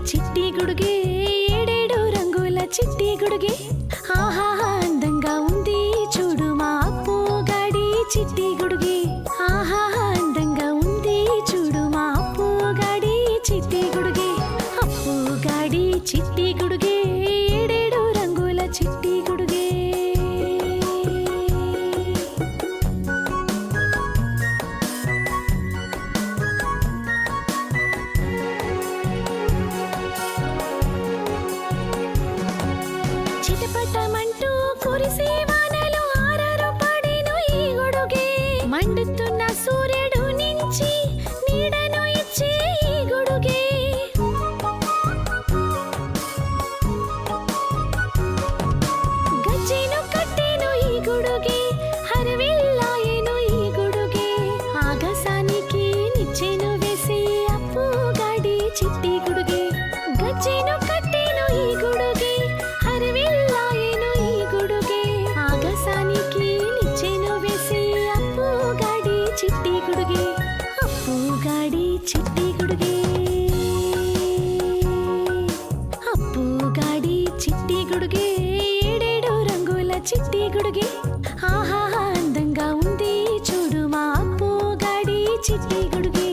చిట్టి గుడుగే ఏడేడు రంగుల చిట్టి గుడుగే ఆహా అందంగా ఉంది చూడు మా అప్పు గాడి చిట్టి గుడుగే ఆహా అందంగా ఉంది చూడు మా అప్పు గాడి చిట్టి గుడుగే అప్పు గాడి చిట్టి గుడుగే ఏడేడు రంగుల చిట్టి గుడుగే చిటపటమంటూ కురిసే వానలు ఆరారు పడేను ఈ గొడుగే మండుతున్న సూర్యుడు నుంచి నీడను ఇచ్చే ఈ గొడుగే గజ్జెను కట్టేను ఈ గొడుగే హరవిల్లాయేను ఈ గొడుగే ఆకాశానికి నిచ్చెను వేసే అప్పు గాడి చిట్టి గుడుగే గజ్జెను కట్టేను ఈ గొడుగే హరవిల్లాయేను ఈ గొడుగే ఆకాశానికి నిచ్చెను వేసే అప్పు గాడి చిట్టి గుడుగే అప్పు గాడి చిట్టి గుడుగే అప్పు గాడి చిట్టి గుడుగే ఏడేడు రంగుల చిట్టి గుడుగే ఆహా అందంగా ఉంది చూడు మా అప్పు గాడి చిట్టి గుడుగే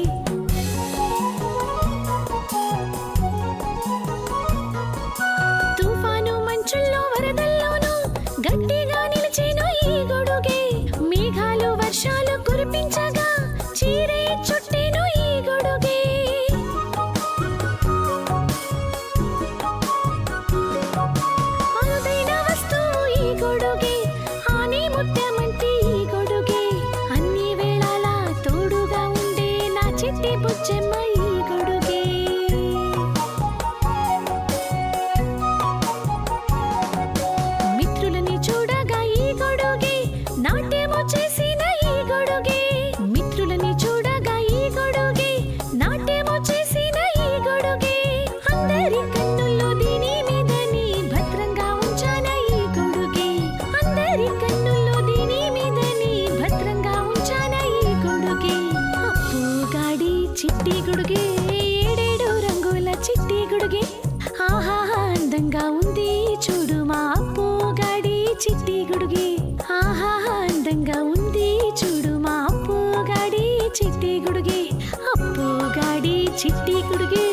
తుఫాను మంచుల్లో వరదల్లోనూ గట్టిగా నిలిచేను ఈ గొడుగే మేఘాలు వర్షాలు కురిపించగా చీరే చుట్టేను ఈ గొడుగే అరుదైన వస్తువు ఈ గొడుగే ఆని ముత్యమంటే ఈ గొడుగే అన్ని వేళలా తోడుగా ఉండే నా చిట్టి బుజ్జమ్మ ఈ గొడుగే మిత్రులని చూడగా ఈ గొడుగే నాట్యము చేసిన ఈ గొడుగే మిత్రులని చూడగా ఈ గొడుగే నాట్యము చేసిన ఈ గొడుగే అందరి కన్నుల్లో దీని మీదని భద్రంగా ఉంచాన ఈ గొడుగే అందరి కన్నుల్లో దీని మీదని భద్రంగా ఉంచాన ఈ గొడుగే అప్పు గాడి చిట్టి గుడుగే ఏడేడు రంగుల చిట్టి గుడుగే ఆహా అందంగా ఉంది చూడు మా అప్పు గాడి చిట్టి గుడుగే ఆహా అందంగా ఉంది చూడు మా అప్పు గాడి చిట్టి గుడుగే అప్పు గాడి చిట్టి గుడుగే